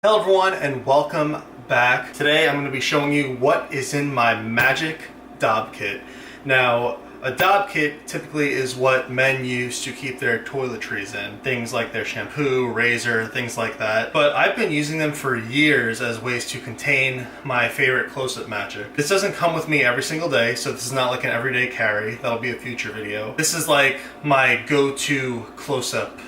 Hello everyone and welcome back. Today I'm going to be showing you what is in my magic Dopp kit. Now, a Dopp kit typically is what men use to keep their toiletries in. Things like their shampoo, razor, things like that. But I've been using them for years as ways to contain my favorite close-up magic. This doesn't come with me every single day, so this is not like an everyday carry. That'll be a future video. This is like my go-to close-up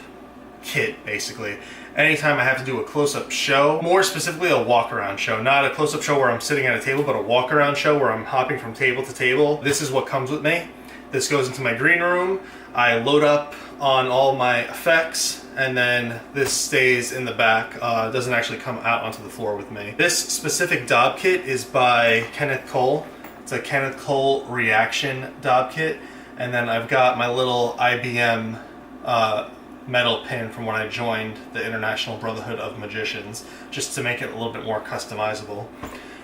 kit, basically. Anytime I have to do a close-up show, more specifically a walk-around show, not a close-up show where I'm sitting at a table, but a walk-around show where I'm hopping from table to table, this is what comes with me. This goes into my green room. I load up on all my effects, and then this stays in the back. It doesn't actually come out onto the floor with me. This specific Dopp kit is by Kenneth Cole. It's a Kenneth Cole Reaction Dopp kit, and then I've got my little IBM metal pin from when I joined the International Brotherhood of Magicians, just to make it a little bit more customizable.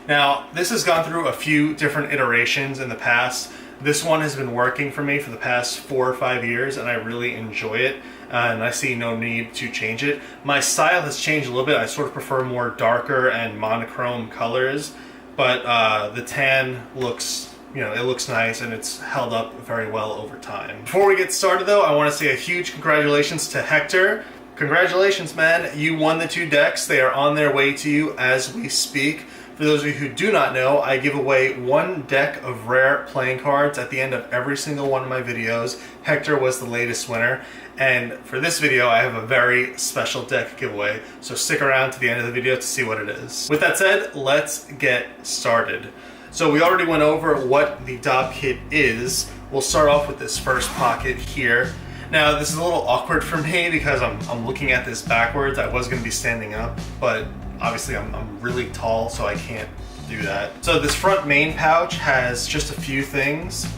Now, this has gone through a few different iterations in the past. This one has been working for me for the past 4 or 5 years, and I really enjoy it, and I see no need to change it. My style has changed a little bit. I sort of prefer more darker and monochrome colors, but the tan looks, it looks nice, and it's held up very well over time. Before we get started though, I want to say a huge congratulations to Hector. Congratulations, man. You won the 2 decks. They are on their way to you as we speak. For those of you who do not know, I give away 1 deck of rare playing cards at the end of every single one of my videos. Hector was the latest winner. And for this video, I have a very special deck giveaway. So stick around to the end of the video to see what it is. With that said, let's get started. So we already went over what the Dopp kit is. We'll start off with this first pocket here. Now, this is a little awkward for me because I'm looking at this backwards. I was going to be standing up, but obviously I'm really tall, so I can't do that. So this front main pouch has just a few things.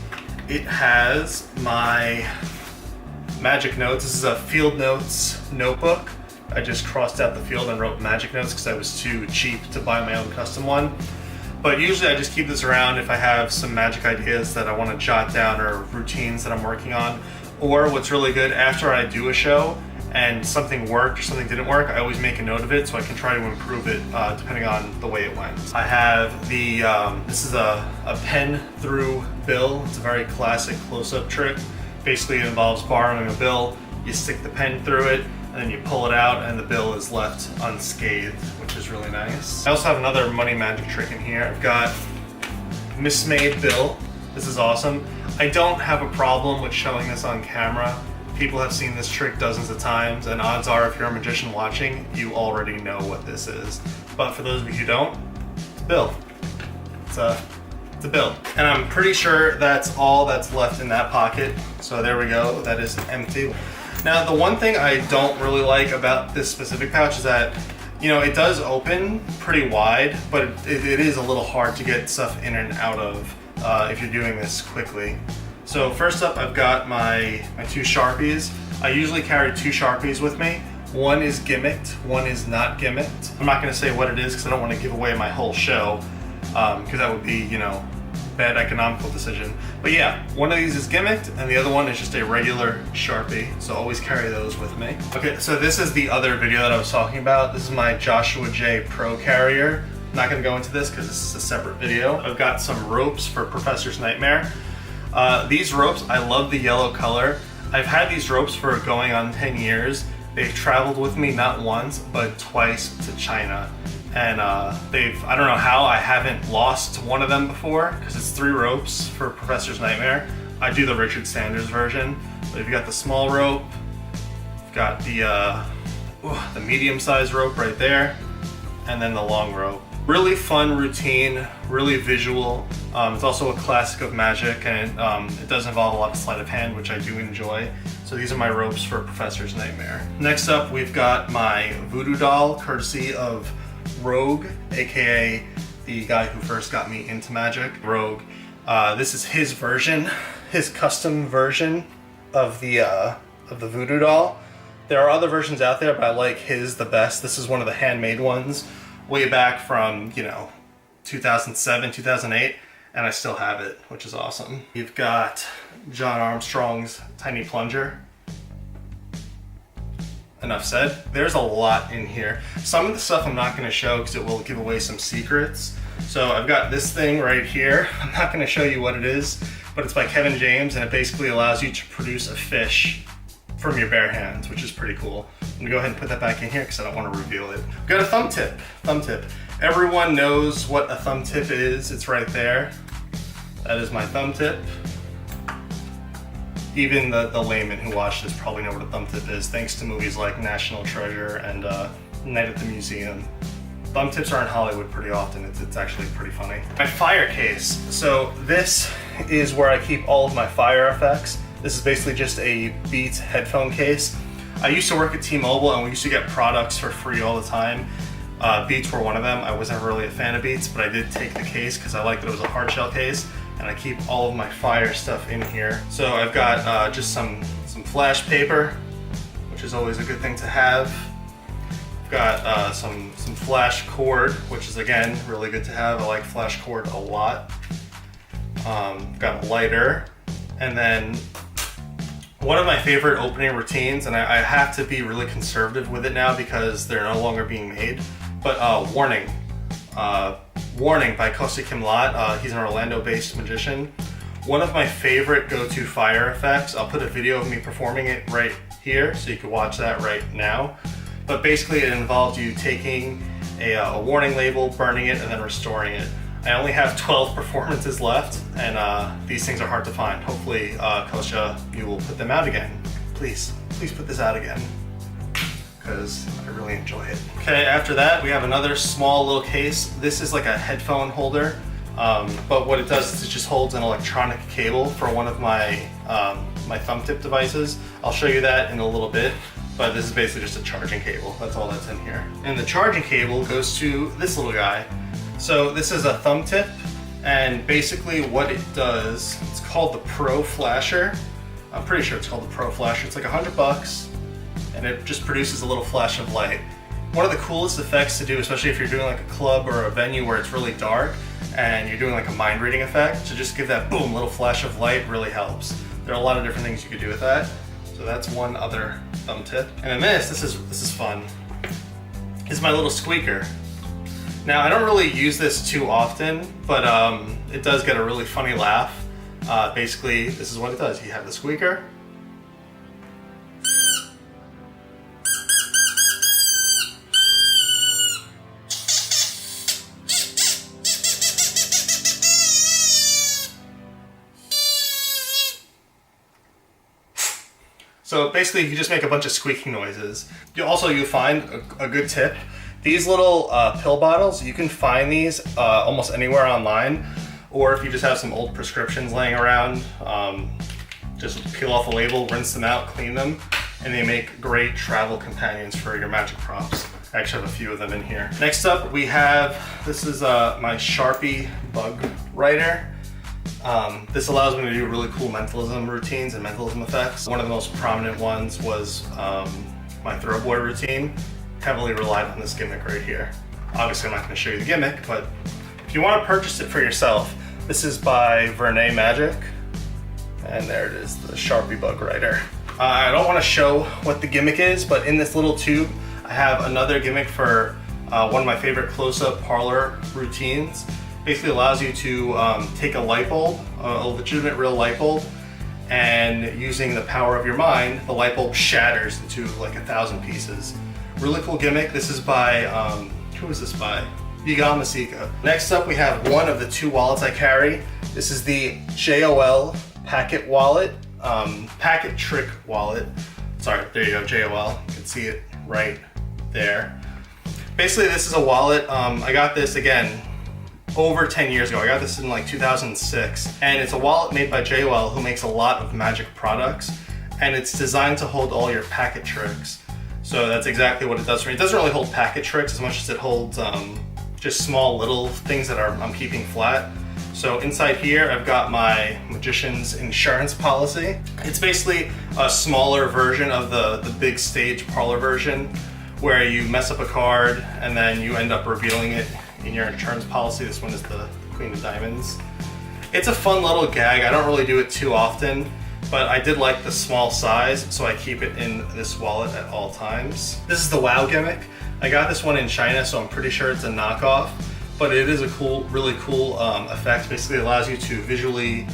It has my magic notes. This is a field notes notebook. I just crossed out the field and wrote magic notes because I was too cheap to buy my own custom one. But usually I just keep this around if I have some magic ideas that I want to jot down or routines that I'm working on. Or what's really good, after I do a show and something worked or something didn't work, I always make a note of it so I can try to improve it depending on the way it went. I have the, this is a pen through bill. It's a very classic close-up trick. Basically it involves borrowing a bill, you stick the pen through it, and then you pull it out and the bill is left unscathed, which is really nice. I also have another money magic trick in here. I've got mismade bill. This is awesome. I don't have a problem with showing this on camera. People have seen this trick dozens of times, and odds are if you're a magician watching, you already know what this is. But for those of you who don't, it's a bill. It's a bill. And I'm pretty sure that's all that's left in that pocket. So there we go, that is empty. Now, the one thing I don't really like about this specific pouch is that, it does open pretty wide, but it is a little hard to get stuff in and out of if you're doing this quickly. So first up, I've got my 2 Sharpies. I usually carry 2 Sharpies with me. One is gimmicked, one is not gimmicked. I'm not gonna say what it is because I don't want to give away my whole show, because that would be, bad economical decision. But yeah, one of these is gimmicked and the other one is just a regular Sharpie. So always carry those with me. Okay, so this is the other video that I was talking about. This is my Joshua J Pro Carrier. I'm not gonna go into this because this is a separate video. I've got some ropes for Professor's Nightmare. These ropes, I love the yellow color. I've had these ropes for going on 10 years. They've traveled with me not once, but twice to China. And I don't know how I haven't lost one of them before, because it's 3 ropes for Professor's Nightmare. I do the Richard Sanders version, but you've got the small rope, you've got the medium-sized rope right there, and then the long rope. Really fun routine, really visual. It's also a classic of magic, and it does involve a lot of sleight of hand, which I do enjoy. So these are my ropes for Professor's Nightmare. Next up, we've got my voodoo doll, courtesy of Rogue, aka the guy who first got me into magic. Rogue. This is his version, his custom version of the voodoo doll. There are other versions out there, but I like his the best. This is one of the handmade ones, way back from 2007, 2008, and I still have it, which is awesome. You've got John Armstrong's tiny plunger. enough said. There's a lot in here. Some of the stuff I'm not going to show because it will give away some secrets. So I've got this thing right here. I'm not going to show you what it is, but it's by Kevin James, and it basically allows you to produce a fish from your bare hands, which is pretty cool. I'm gonna go ahead and put that back in here because I don't want to reveal it. We've got a thumb tip. Thumb tip. Everyone knows what a thumb tip is. It's right there. That is my thumb tip. Even the layman who watched this probably know what a thumb tip is, thanks to movies like National Treasure and Night at the Museum. Thumb tips are in Hollywood pretty often. It's actually pretty funny. My fire case. So this is where I keep all of my fire effects. This is basically just a Beats headphone case. I used to work at T-Mobile and we used to get products for free all the time. Beats were one of them. I was never really a fan of Beats, but I did take the case because I liked that it was a hard shell case, and I keep all of my fire stuff in here. So I've got just some flash paper, which is always a good thing to have. I've got some flash cord, which is again really good to have. I like flash cord a lot. I've got a lighter, and then one of my favorite opening routines, and I have to be really conservative with it now because they're no longer being made, but Warning. Warning by Kosi Kimlat. He's an Orlando-based magician. One of my favorite go-to fire effects. I'll put a video of me performing it right here so you can watch that right now. But basically it involves you taking a warning label, burning it, and then restoring it. I only have 12 performances left, and these things are hard to find. Hopefully, Kosha, you will put them out again. Please put this out again, because I really enjoy it. Okay, after that, we have another small little case. This is like a headphone holder, but what it does is it just holds an electronic cable for one of my, my thumb tip devices. I'll show you that in a little bit, but this is basically just a charging cable. That's all that's in here. And the charging cable goes to this little guy. So this is a thumb tip, and basically what it does, it's called the Pro Flasher. I'm pretty sure it's called the Pro Flasher. It's like $100, and it just produces a little flash of light. One of the coolest effects to do, especially if you're doing like a club or a venue where it's really dark, and you're doing like a mind reading effect, to just give that boom, little flash of light really helps. There are a lot of different things you could do with that. So that's one other thumb tip. And then this is fun. This is my little squeaker. Now, I don't really use this too often, but it does get a really funny laugh. Basically, this is what it does. You have the squeaker. So basically, you just make a bunch of squeaking noises. You'll find a good tip. These little pill bottles, you can find these almost anywhere online, or if you just have some old prescriptions laying around, just peel off the label, rinse them out, clean them, and they make great travel companions for your magic props. I actually have a few of them in here. Next up, we have, this is my Sharpie bug writer. This allows me to do really cool mentalism routines and mentalism effects. One of the most prominent ones was my throwboard routine. Heavily relied on this gimmick right here. Obviously, I'm not going to show you the gimmick, but if you want to purchase it for yourself, this is by Vernay Magic, and there it is, the Sharpie bug writer. I don't want to show what the gimmick is, but in this little tube, I have another gimmick for one of my favorite close-up parlor routines. Basically allows you to take a light bulb, a legitimate real light bulb, and using the power of your mind, the light bulb shatters into like 1,000 pieces. Really cool gimmick. This is by, who is this by? Yigal Masika. Next up, we have one of the two wallets I carry. This is the JOL Packet Wallet, Packet Trick Wallet. Sorry, there you go, JOL. You can see it right there. Basically, this is a wallet. I got this, again, over 10 years ago. I got this in like 2006. And it's a wallet made by JOL, who makes a lot of magic products. And it's designed to hold all your packet tricks. So that's exactly what it does for me. It doesn't really hold packet tricks as much as it holds just small little things that I'm keeping flat. So inside here, I've got my magician's insurance policy. It's basically a smaller version of the big stage parlor version, where you mess up a card and then you end up revealing it in your insurance policy. This one is the Queen of Diamonds. It's a fun little gag. I don't really do it too often, but I did like the small size, so I keep it in this wallet at all times. This is the WoW gimmick. I got this one in China, so I'm pretty sure it's a knockoff, but it is a cool, really cool effect. Basically, it allows you to visually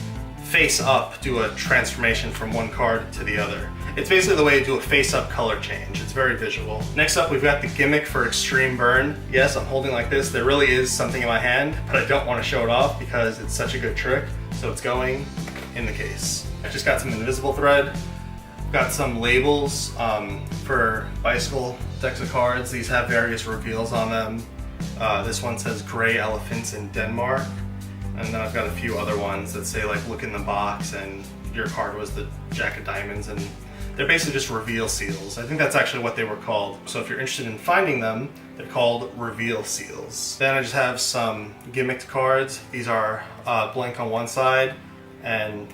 face up, do a transformation from one card to the other. It's basically the way to do a face up color change. It's very visual. Next up, we've got the gimmick for extreme burn. Yes, I'm holding like this. There really is something in my hand, but I don't want to show it off because it's such a good trick. So it's going in the case. I just got some invisible thread. Got some labels for bicycle decks of cards. These have various reveals on them. This one says gray elephants in Denmark. And then I've got a few other ones that say like look in the box and your card was the Jack of Diamonds, and they're basically just reveal seals. I think that's actually what they were called. So if you're interested in finding them, they're called reveal seals. Then I just have some gimmicked cards. These are blank on one side and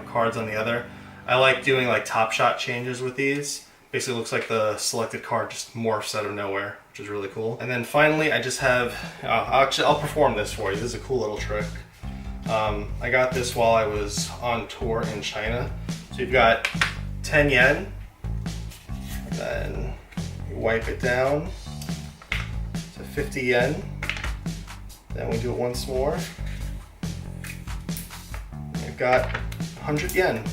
cards on the other. I like doing like top shot changes with these. Basically looks like the selected card just morphs out of nowhere, which is really cool. And then finally, I just have, I'll perform this for you. This is a cool little trick. I got this while I was on tour in China. So you've got 10 yen, and then you wipe it down to 50 yen. Then we do it once more. You've got 100 yen.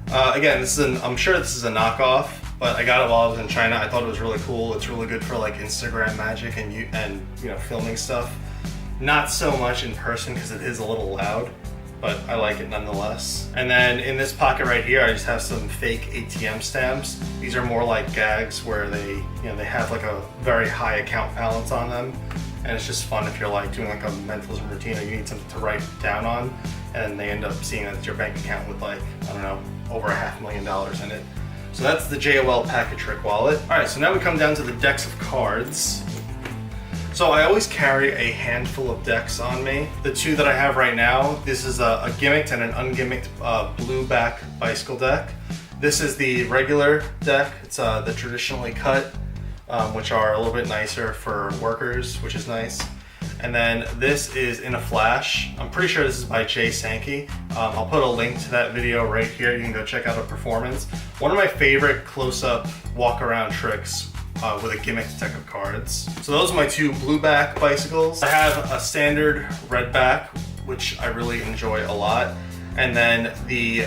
Again, I'm sure this is a knockoff, but I got it while I was in China. I thought it was really cool. It's really good for like Instagram magic and filming stuff. Not so much in person because it is a little loud, but I like it nonetheless. And then in this pocket right here, I just have some fake ATM stamps. These are more like gags where they have like a very high account balance on them. And it's just fun if you're like doing like a mentalism routine or you need something to write down on, and they end up seeing that it's your bank account with like, I don't know, over $500,000 in it. So that's the JOL Packet Trick wallet. All right, so now we come down to the decks of cards. So I always carry a handful of decks on me. The two that I have right now, this is a gimmicked and an ungimmicked blue back bicycle deck. This is the regular deck. It's the traditionally cut, which are a little bit nicer for workers, which is nice. And then this is in a flash. I'm pretty sure this is by Jay Sankey. I'll put a link to that video right here. You can go check out a performance. One of my favorite close-up walk-around tricks with a gimmicked deck of cards. So those are my two blue back bicycles. I have a standard red back, which I really enjoy a lot. And then the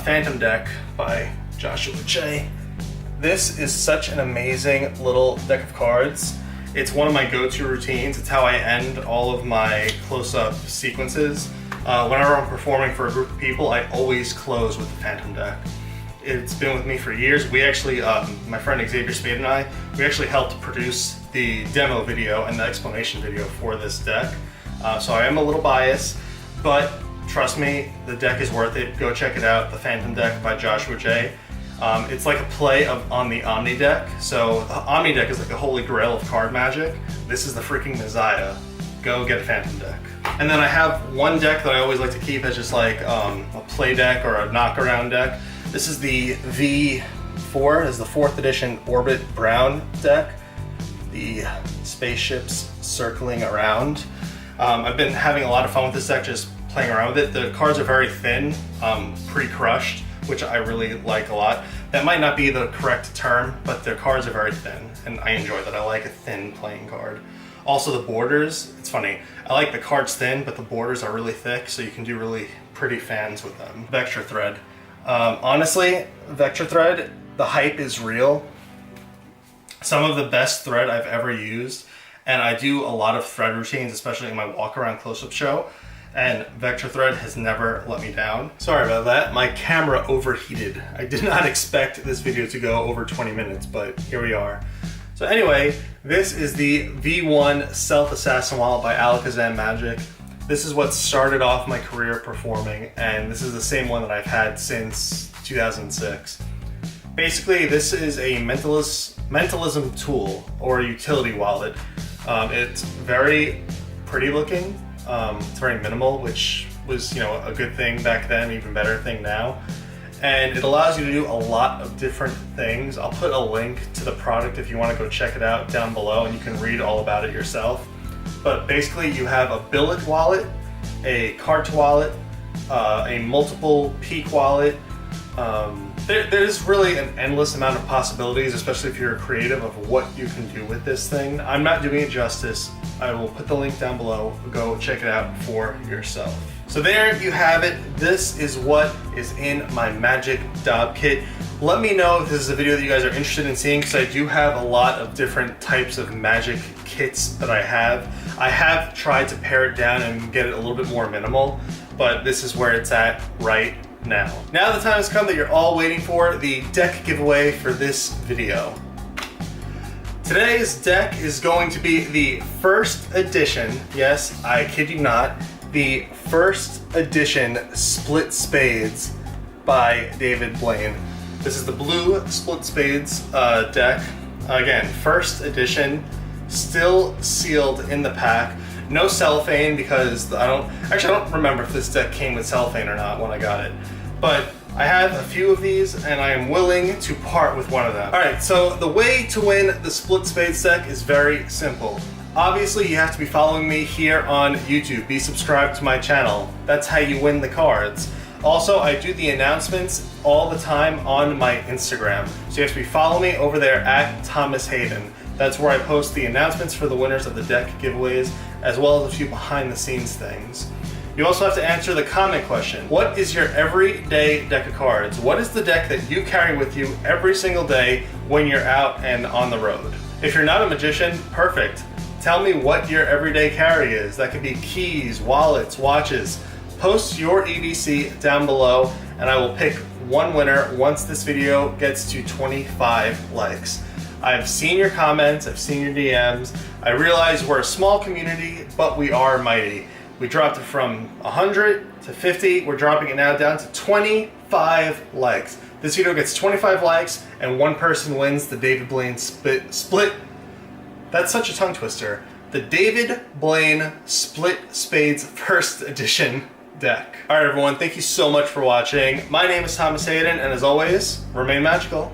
Phantom deck by Joshua J. This is such an amazing little deck of cards. It's one of my go-to routines. It's how I end all of my close-up sequences. Whenever I'm performing for a group of people, I always close with the Phantom deck. It's been with me for years. We actually, my friend Xavier Spade and I, we actually helped produce the demo video and the explanation video for this deck. So I am a little biased, but trust me, the deck is worth it. Go check it out, the Phantom deck by Joshua J. It's like a play on the Omni deck. So the Omni deck is like the holy grail of card magic. This is the freaking Messiah. Go get a Phantom deck. And then I have one deck that I always like to keep as just like a play deck or a knockaround deck. This is the V4, this is the 4th edition Orbit Brown deck. The spaceships circling around. I've been having a lot of fun with this deck, just playing around with it. The cards are very thin, pre-crushed, which I really like a lot. That might not be the correct term, but their cards are very thin, and I enjoy that. I like a thin playing card. Also the borders, it's funny, I like the cards thin, but the borders are really thick, so you can do really pretty fans with them. Vector thread. Honestly, Vector thread, the hype is real. Some of the best thread I've ever used, and I do a lot of thread routines, especially in my walk around close-up show, and Vector thread has never let me down. Sorry about that, my camera overheated. I did not expect this video to go over 20 minutes, but here we are. So anyway, this is the V1 Self-Assassin wallet by Alakazam Magic. This is what started off my career performing, and this is the same one that I've had since 2006. Basically, this is a mentalism tool or a utility wallet. It's very pretty looking. It's very minimal, which was, a good thing back then, even better thing now. And it allows you to do a lot of different things. I'll put a link to the product if you want to go check it out down below, and you can read all about it yourself. But basically, you have a billet wallet, a card to wallet, a multiple peak wallet. There's really an endless amount of possibilities, especially if you're creative, of what you can do with this thing. I'm not doing it justice. I will put the link down below. Go check it out for yourself. So there you have it. This is what is in my Magic Dopp kit. Let me know if this is a video that you guys are interested in seeing, because I do have a lot of different types of Magic kits that I have. I have tried to pare it down and get it a little bit more minimal, but this is where it's at right now. Now the time has come that you're all waiting for, the deck giveaway for this video. Today's deck is going to be the first edition, yes, I kid you not, the first edition Split Spades by David Blaine. This is the blue Split Spades deck. Again, first edition, still sealed in the pack. No cellophane, because I don't remember if this deck came with cellophane or not when I got it. But I have a few of these and I am willing to part with one of them. Alright, so the way to win the Split Spades deck is very simple. Obviously, you have to be following me here on YouTube. Be subscribed to my channel. That's how you win the cards. Also, I do the announcements all the time on my Instagram. So you have to be following me over there at Thomas Hayden. That's where I post the announcements for the winners of the deck giveaways, as well as a few behind the scenes things. You also have to answer the comment question. What is your everyday deck of cards? What is the deck that you carry with you every single day when you're out and on the road? If you're not a magician, perfect. Tell me what your everyday carry is. That could be keys, wallets, watches. Post your EDC down below and I will pick one winner once this video gets to 25 likes. I've seen your comments, I've seen your DMs. I realize we're a small community, but we are mighty. We dropped it from 100 to 50. We're dropping it now down to 25 likes. This video gets 25 likes and one person wins the David Blaine split. That's such a tongue twister. The David Blaine Split Spades First Edition deck. Alright everyone, thank you so much for watching. My name is Thomas Hayden, and as always, remain magical.